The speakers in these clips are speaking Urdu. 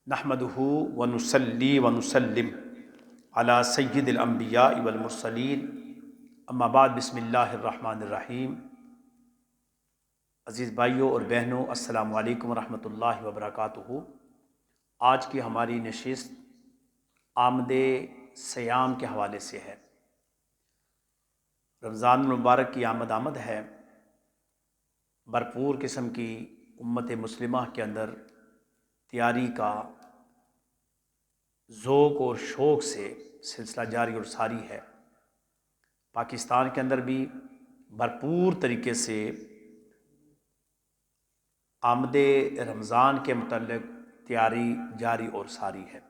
نحمدہ ونصلی ونسلم علی سید الانبیاء والمرسلین اما بعد بسم اللہ الرحمن الرحیم۔ عزیز بھائیوں اور بہنوں، السلام علیکم ورحمۃ اللہ وبرکاتہ۔ آج کی ہماری نشست آمد صیام کے حوالے سے ہے۔ رمضان المبارک کی آمد ہے۔ بھرپور قسم کی امت مسلمہ کے اندر تیاری کا ذوق اور شوق سے سلسلہ جاری اور ساری ہے۔ پاکستان کے اندر بھی بھرپور طریقے سے آمد رمضان کے متعلق تیاری جاری اور ساری ہے۔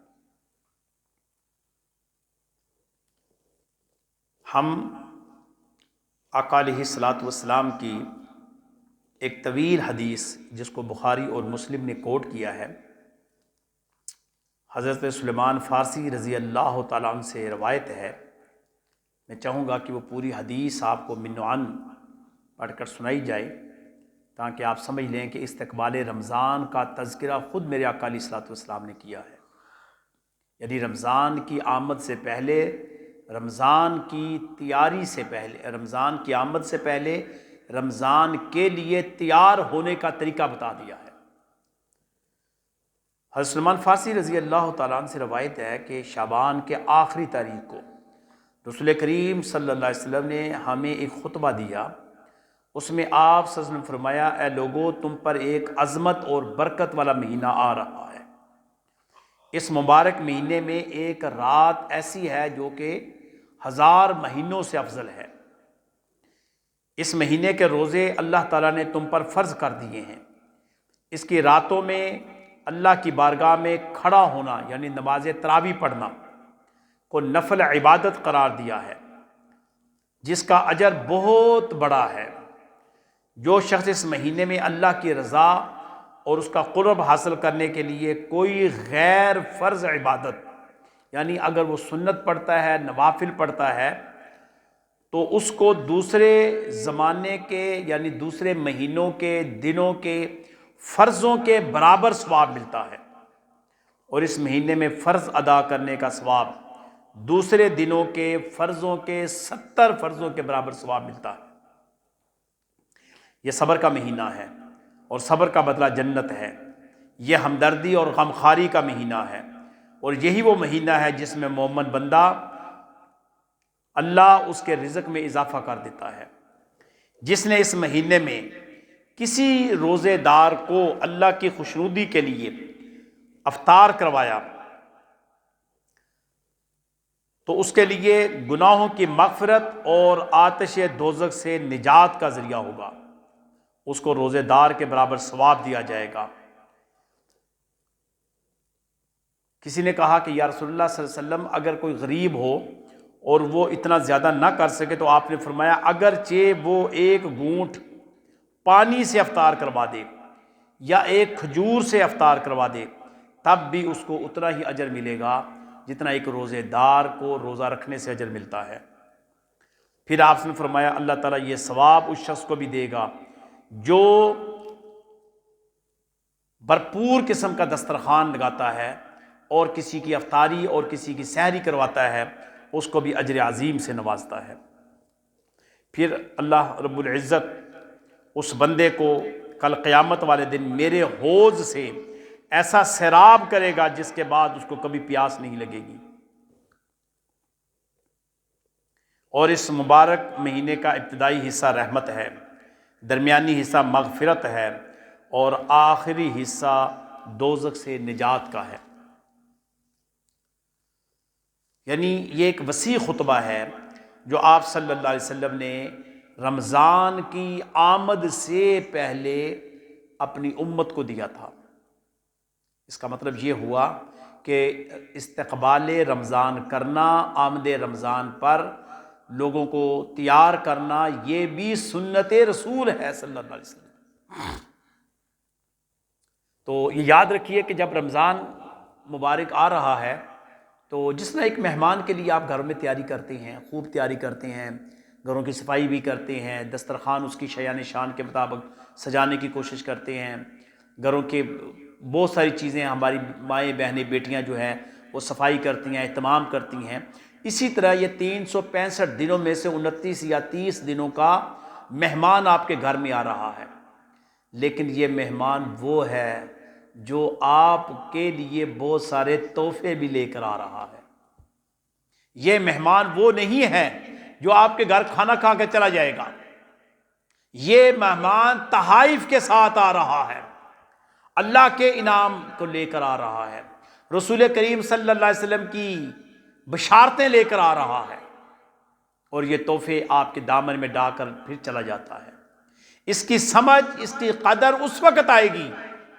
ہم آقا علیہ الصلاۃ والسلام کی ایک طویل حدیث جس کو بخاری اور مسلم نے کوٹ کیا ہے، حضرت سلیمان فارسی رضی اللہ تعالیٰ عنہ سے روایت ہے۔ میں چاہوں گا کہ وہ پوری حدیث آپ کو من عن پڑھ کر سنائی جائے تاکہ آپ سمجھ لیں کہ استقبال رمضان کا تذکرہ خود میرے آقا علیہ الصلاۃ والسلام نے کیا ہے۔ یعنی رمضان کی آمد سے پہلے، رمضان کی تیاری سے پہلے، رمضان کی آمد سے پہلے رمضان کے لیے تیار ہونے کا طریقہ بتا دیا ہے۔ حضرت سلیمان فارسی رضی اللہ تعالیٰ عنہ سے روایت ہے کہ شعبان کے آخری تاریخ کو رسول کریم صلی اللہ علیہ وسلم نے ہمیں ایک خطبہ دیا۔ اس میں آپ صلی اللہ علیہ وسلم فرمایا، اے لوگو، تم پر ایک عظمت اور برکت والا مہینہ آ رہا ہے۔ اس مبارک مہینے میں ایک رات ایسی ہے جو کہ 1000 مہینوں سے افضل ہے۔ اس مہینے کے روزے اللہ تعالیٰ نے تم پر فرض کر دیے ہیں۔ اس کی راتوں میں اللہ کی بارگاہ میں کھڑا ہونا یعنی نماز تراویح پڑھنا کو نفل عبادت قرار دیا ہے، جس کا اجر بہت بڑا ہے۔ جو شخص اس مہینے میں اللہ کی رضا اور اس کا قرب حاصل کرنے کے لیے کوئی غیر فرض عبادت، یعنی اگر وہ سنت پڑھتا ہے، نوافل پڑھتا ہے، تو اس کو دوسرے زمانے کے یعنی دوسرے مہینوں کے دنوں کے فرضوں کے برابر ثواب ملتا ہے، اور اس مہینے میں فرض ادا کرنے کا ثواب دوسرے دنوں کے فرضوں کے 70 فرضوں کے برابر ثواب ملتا ہے۔ یہ صبر کا مہینہ ہے اور صبر کا بدلہ جنت ہے۔ یہ ہمدردی اور غمخواری کا مہینہ ہے، اور یہی وہ مہینہ ہے جس میں مومن بندہ اللہ اس کے رزق میں اضافہ کر دیتا ہے۔ جس نے اس مہینے میں کسی روزے دار کو اللہ کی خوشنودی کے لیے افطار کروایا تو اس کے لیے گناہوں کی مغفرت اور آتش دوزخ سے نجات کا ذریعہ ہوگا۔ اس کو روزے دار کے برابر ثواب دیا جائے گا۔ کسی نے کہا کہ یا رسول اللہ صلی اللہ علیہ وسلم، اگر کوئی غریب ہو اور وہ اتنا زیادہ نہ کر سکے تو آپ نے فرمایا، اگرچہ وہ ایک گھونٹ پانی سے افطار کروا دے یا ایک کھجور سے افطار کروا دے، تب بھی اس کو اتنا ہی اجر ملے گا جتنا ایک روزے دار کو روزہ رکھنے سے اجر ملتا ہے۔ پھر آپ نے فرمایا، اللہ تعالیٰ یہ ثواب اس شخص کو بھی دے گا جو بھرپور قسم کا دسترخوان لگاتا ہے اور کسی کی افطاری اور کسی کی سحری کرواتا ہے، اس کو بھی اجر عظیم سے نوازتا ہے۔ پھر اللہ رب العزت اس بندے کو کل قیامت والے دن میرے حوض سے ایسا سیراب کرے گا جس کے بعد اس کو کبھی پیاس نہیں لگے گی۔ اور اس مبارک مہینے کا ابتدائی حصہ رحمت ہے، درمیانی حصہ مغفرت ہے، اور آخری حصہ دوزخ سے نجات کا ہے۔ یعنی یہ ایک وسیع خطبہ ہے جو آپ صلی اللہ علیہ وسلم نے رمضان کی آمد سے پہلے اپنی امت کو دیا تھا۔ اس کا مطلب یہ ہوا کہ استقبال رمضان کرنا، آمد رمضان پر لوگوں کو تیار کرنا، یہ بھی سنت رسول ہے صلی اللہ علیہ وسلم۔ تو یہ یاد رکھیے کہ جب رمضان مبارک آ رہا ہے تو جس طرح ایک مہمان کے لیے آپ گھروں میں تیاری کرتے ہیں، خوب تیاری کرتے ہیں، گھروں کی صفائی بھی کرتے ہیں، دسترخوان اس کی شیان شان کے مطابق سجانے کی کوشش کرتے ہیں، گھروں کے بہت ساری چیزیں ہماری مائیں بہنیں بیٹیاں جو ہیں وہ صفائی کرتی ہیں، اہتمام کرتی ہیں۔ اسی طرح یہ 365 دنوں میں سے 29 یا 30 دنوں کا مہمان آپ کے گھر میں آ رہا ہے، لیکن یہ مہمان وہ ہے جو آپ کے لیے بہت سارے تحفے بھی لے کر آ رہا ہے۔ یہ مہمان وہ نہیں ہے جو آپ کے گھر کھانا کھا کے چلا جائے گا، یہ مہمان تحائف کے ساتھ آ رہا ہے، اللہ کے انعام کو لے کر آ رہا ہے، رسول کریم صلی اللہ علیہ وسلم کی بشارتیں لے کر آ رہا ہے، اور یہ تحفے آپ کے دامن میں ڈال کر پھر چلا جاتا ہے۔ اس کی سمجھ، اس کی قدر اس وقت آئے گی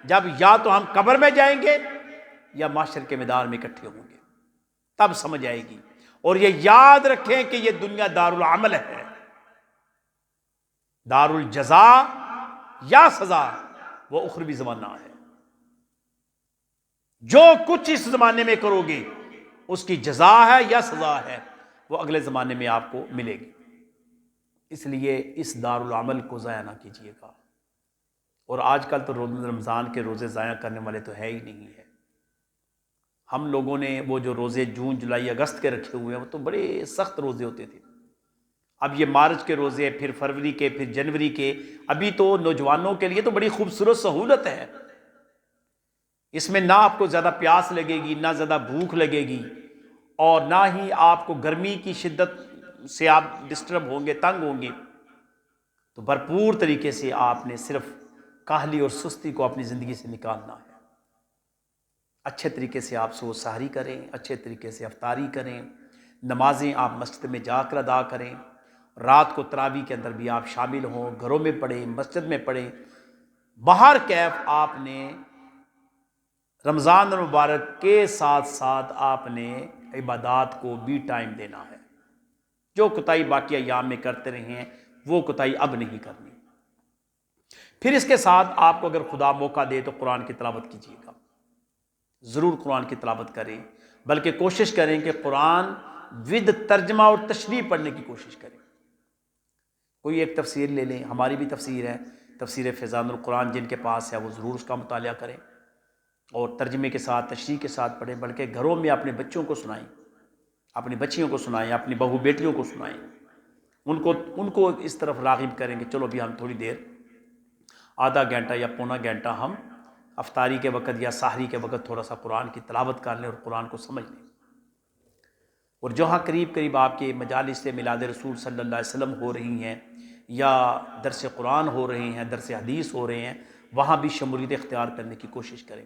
جب یا تو ہم قبر میں جائیں گے یا محشر کے میدان میں اکٹھے ہوں گے، تب سمجھ آئے گی۔ اور یہ یاد رکھیں کہ یہ دنیا دار العمل ہے، دار الجزا یا سزا وہ اخروی زمانہ ہے۔ جو کچھ اس زمانے میں کرو گے اس کی جزا ہے یا سزا ہے، وہ اگلے زمانے میں آپ کو ملے گی۔ اس لیے اس دار العمل کو ضائع نہ کیجیے گا۔ اور آج کل تو رمضان کے روزے ضائع کرنے والے تو ہے ہی نہیں ہے۔ ہم لوگوں نے وہ جو روزے جون جولائی اگست کے رکھے ہوئے ہیں وہ تو بڑے سخت روزے ہوتے تھے۔ اب یہ مارچ کے روزے، پھر فروری کے، پھر جنوری کے، ابھی تو نوجوانوں کے لیے تو بڑی خوبصورت سہولت ہے۔ اس میں نہ آپ کو زیادہ پیاس لگے گی، نہ زیادہ بھوک لگے گی، اور نہ ہی آپ کو گرمی کی شدت سے آپ ڈسٹرب ہوں گے، تنگ ہوں گے۔ تو بھرپور طریقے سے آپ نے صرف کاہلی اور سستی کو اپنی زندگی سے نکالنا ہے۔ اچھے طریقے سے آپ سحور سحری کریں، اچھے طریقے سے افطاری کریں، نمازیں آپ مسجد میں جا کر ادا کریں، رات کو تراویح کے اندر بھی آپ شامل ہوں، گھروں میں پڑھیں، مسجد میں پڑھیں۔ بہر کیف آپ نے رمضان المبارک کے ساتھ ساتھ آپ نے عبادات کو بھی ٹائم دینا ہے۔ جو کوتاہی باقی ایام میں کرتے رہے ہیں وہ کوتاہی اب نہیں کرنی۔ پھر اس کے ساتھ آپ کو اگر خدا موقع دے تو قرآن کی تلاوت کیجیے گا، ضرور قرآن کی تلاوت کریں، بلکہ کوشش کریں کہ قرآن ود ترجمہ اور تشریح پڑھنے کی کوشش کریں۔ کوئی ایک تفسیر لے لیں، ہماری بھی تفسیر ہے، تفسیر فیضان القرآن، جن کے پاس ہے وہ ضرور اس کا مطالعہ کریں اور ترجمے کے ساتھ تشریح کے ساتھ پڑھیں، بلکہ گھروں میں اپنے بچوں کو سنائیں، اپنی بچیوں کو سنائیں، اپنی بہو بیٹیوں کو سنائیں، ان کو اس طرف راغب کریں کہ چلو بھی ہم تھوڑی دیر آدھا گھنٹہ یا پونا گھنٹہ ہم افطاری کے وقت یا سحری کے وقت تھوڑا سا قرآن کی تلاوت کر لیں اور قرآن کو سمجھ لیں۔ اور جہاں قریب قریب آپ کے مجالس سے میلاد رسول صلی اللہ علیہ وسلم ہو رہی ہیں یا درس قرآن ہو رہے ہیں، درس حدیث ہو رہے ہیں، وہاں بھی شمولیت اختیار کرنے کی کوشش کریں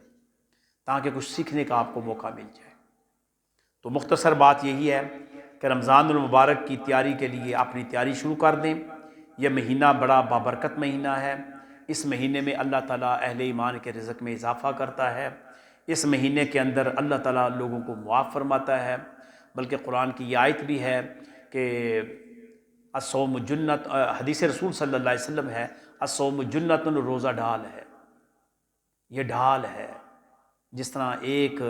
تاکہ کچھ سیکھنے کا آپ کو موقع مل جائے۔ تو مختصر بات یہی ہے کہ رمضان المبارک کی تیاری کے لیے اپنی تیاری شروع کر دیں۔ یہ مہینہ بڑا بابرکت مہینہ ہے۔ اس مہینے میں اللہ تعالیٰ اہل ایمان کے رزق میں اضافہ کرتا ہے۔ اس مہینے کے اندر اللہ تعالیٰ لوگوں کو معاف فرماتا ہے، بلکہ قرآن کی یہ آیت بھی ہے کہ الصوم جنت، حدیث رسول صلی اللہ علیہ وسلم ہے الصوم جنت، روزہ ڈھال ہے۔ یہ ڈھال ہے، جس طرح ایک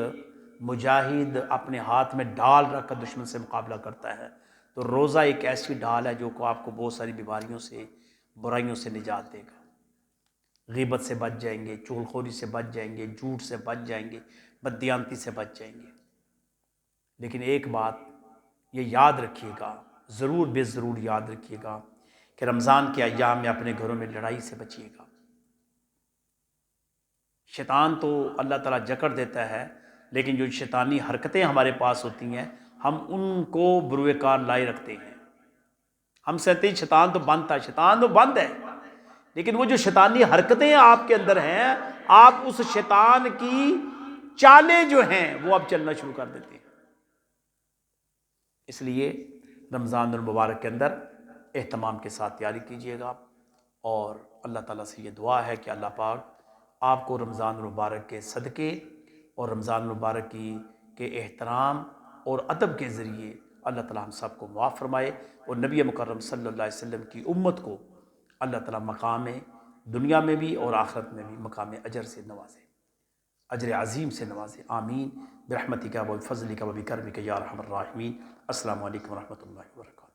مجاہد اپنے ہاتھ میں ڈھال رکھ کر دشمن سے مقابلہ کرتا ہے، تو روزہ ایک ایسی ڈھال ہے جو آپ کو بہت ساری بیماریوں سے، برائیوں سے نجات دے گا۔ غیبت سے بچ جائیں گے، چغل خوری سے بچ جائیں گے، جھوٹ سے بچ جائیں گے، بددیانتی سے بچ جائیں گے۔ لیکن ایک بات یہ یاد رکھیے گا، ضرور بے ضرور یاد رکھیے گا کہ رمضان کے ایام میں اپنے گھروں میں لڑائی سے بچیے گا۔ شیطان تو اللہ تعالیٰ جکڑ دیتا ہے، لیکن جو شیطانی حرکتیں ہمارے پاس ہوتی ہیں ہم ان کو بروئے کار لائے رکھتے ہیں۔ ہم سمجھتے ہیں شیطان تو بند تھا، شیطان تو بند ہے، لیکن وہ جو شیطانی حرکتیں آپ کے اندر ہیں، آپ اس شیطان کی چالیں جو ہیں وہ اب چلنا شروع کر دیتے ہیں۔ اس لیے رمضان المبارک کے اندر اہتمام کے ساتھ تیاری کیجیے گا، اور اللہ تعالیٰ سے یہ دعا ہے کہ اللہ پاک آپ کو رمضان المبارک کے صدقے اور رمضان المبارک کے احترام اور ادب کے ذریعے اللہ تعالیٰ ہم سب کو معاف فرمائے، اور نبی مکرم صلی اللہ علیہ وسلم کی امت کو اللہ تعالیٰ مقام دنیا میں بھی اور آخرت میں بھی مقام اجر سے نوازے، اجر عظیم سے نوازے۔ آمین برحمتک و بفضلک و بکرمک یا ارحم الراحمین۔ السلام علیکم ورحمۃ اللہ وبرکاتہ۔